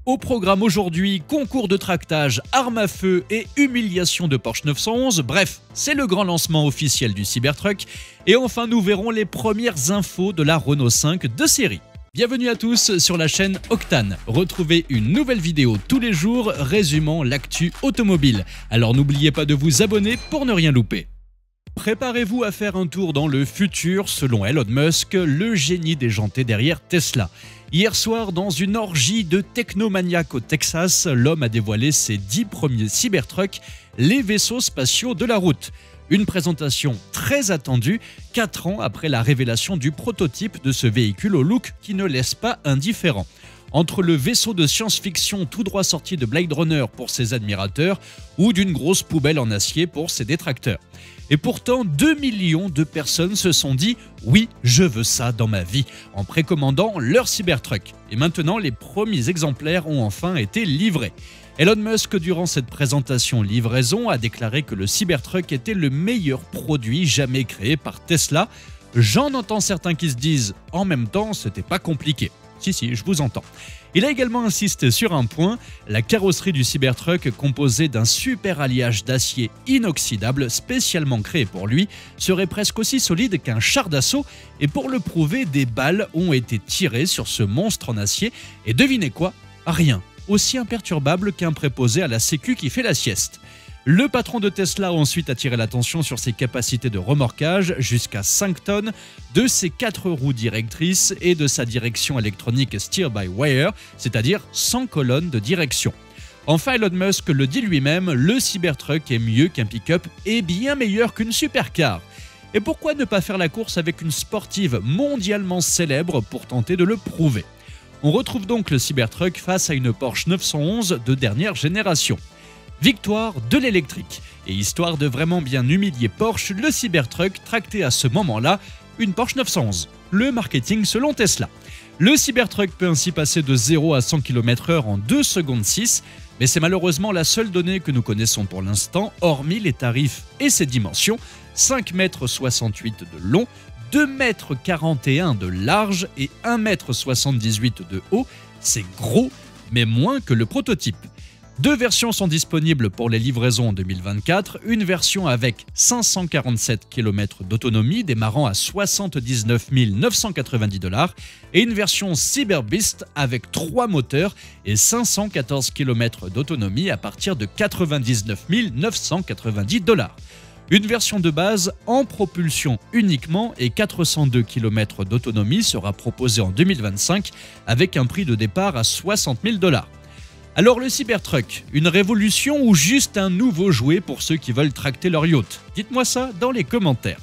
Au programme aujourd'hui, concours de tractage, armes à feu et humiliation de Porsche 911. Bref, c'est le grand lancement officiel du Cybertruck. Et enfin, nous verrons les premières infos de la Renault 5 de série. Bienvenue à tous sur la chaîne Octane. Retrouvez une nouvelle vidéo tous les jours résumant l'actu automobile. Alors n'oubliez pas de vous abonner pour ne rien louper. Préparez-vous à faire un tour dans le futur, selon Elon Musk, le génie déjanté derrière Tesla. Hier soir, dans une orgie de technomaniaques au Texas, l'homme a dévoilé ses 10 premiers Cybertrucks, les vaisseaux spatiaux de la route. Une présentation très attendue, 4 ans après la révélation du prototype de ce véhicule au look qui ne laisse pas indifférent. Entre le vaisseau de science-fiction tout droit sorti de Blade Runner pour ses admirateurs ou d'une grosse poubelle en acier pour ses détracteurs. Et pourtant, 2 millions de personnes se sont dit « Oui, je veux ça dans ma vie » en précommandant leur Cybertruck. Et maintenant, les premiers exemplaires ont enfin été livrés. Elon Musk, durant cette présentation livraison, a déclaré que le Cybertruck était le meilleur produit jamais créé par Tesla. J'en entends certains qui se disent « En même temps, c'était pas compliqué ». Si, je vous entends. Il a également insisté sur un point, la carrosserie du Cybertruck, composée d'un super alliage d'acier inoxydable spécialement créé pour lui, serait presque aussi solide qu'un char d'assaut, et pour le prouver, des balles ont été tirées sur ce monstre en acier, et devinez quoi? Rien. Aussi imperturbable qu'un préposé à la sécu qui fait la sieste. Le patron de Tesla a ensuite attiré l'attention sur ses capacités de remorquage jusqu'à 5 tonnes, de ses 4 roues directrices et de sa direction électronique steer-by-wire, c'est-à-dire sans colonne de direction. Enfin, Elon Musk le dit lui-même, le Cybertruck est mieux qu'un pick-up et bien meilleur qu'une supercar. Et pourquoi ne pas faire la course avec une sportive mondialement célèbre pour tenter de le prouver? On retrouve donc le Cybertruck face à une Porsche 911 de dernière génération. Victoire de l'électrique. Et histoire de vraiment bien humilier Porsche, le Cybertruck tractait à ce moment-là une Porsche 911. Le marketing selon Tesla. Le Cybertruck peut ainsi passer de 0 à 100 km/h en 2 secondes 6, mais c'est malheureusement la seule donnée que nous connaissons pour l'instant, hormis les tarifs et ses dimensions, 5,68 m de long, 2,41 m de large et 1,78 m de haut. C'est gros, mais moins que le prototype. 2 versions sont disponibles pour les livraisons en 2024, une version avec 547 km d'autonomie démarrant à 79 990 $ et une version Cyberbeast avec 3 moteurs et 514 km d'autonomie à partir de 99 990 $. Une version de base en propulsion uniquement et 402 km d'autonomie sera proposée en 2025 avec un prix de départ à 60 000 $. Alors le Cybertruck, une révolution ou juste un nouveau jouet pour ceux qui veulent tracter leur yacht? Dites-moi ça dans les commentaires.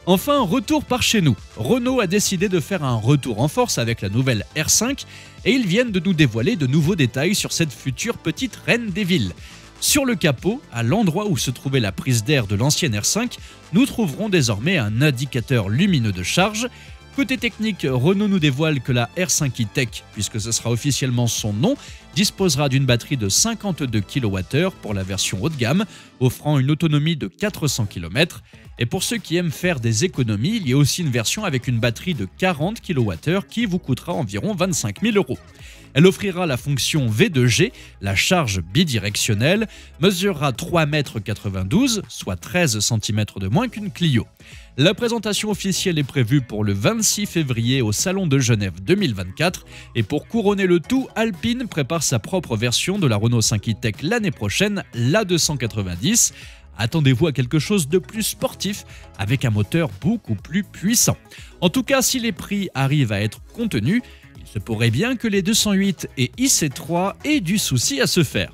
Enfin, retour par chez nous. Renault a décidé de faire un retour en force avec la nouvelle R5 et ils viennent de nous dévoiler de nouveaux détails sur cette future petite reine des villes. Sur le capot, à l'endroit où se trouvait la prise d'air de l'ancienne R5, nous trouverons désormais un indicateur lumineux de charge. Côté technique, Renault nous dévoile que la R5 e-Tech, puisque ce sera officiellement son nom, disposera d'une batterie de 52 kWh pour la version haut de gamme, offrant une autonomie de 400 km. Et pour ceux qui aiment faire des économies, il y a aussi une version avec une batterie de 40 kWh qui vous coûtera environ 25 000 €. Elle offrira la fonction V2G, la charge bidirectionnelle, mesurera 3,92 m, soit 13 cm de moins qu'une Clio. La présentation officielle est prévue pour le 26 février au Salon de Genève 2024 et pour couronner le tout, Alpine prépare sa propre version de la Renault 5 e-Tech l'année prochaine, l'A290. Attendez-vous à quelque chose de plus sportif avec un moteur beaucoup plus puissant. En tout cas, si les prix arrivent à être contenus, il se pourrait bien que les 208 et IC3 aient du souci à se faire.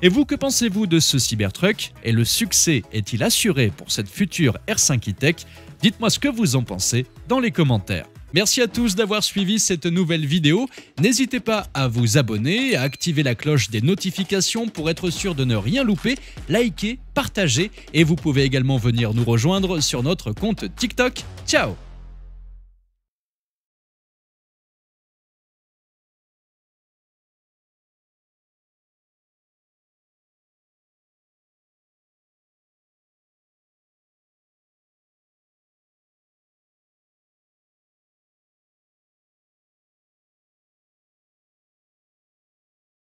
Et vous, que pensez-vous de ce Cybertruck? Et le succès est-il assuré pour cette future R5 e-Tech? Dites-moi ce que vous en pensez dans les commentaires. Merci à tous d'avoir suivi cette nouvelle vidéo. N'hésitez pas à vous abonner, à activer la cloche des notifications pour être sûr de ne rien louper, liker, partager et vous pouvez également venir nous rejoindre sur notre compte TikTok. Ciao!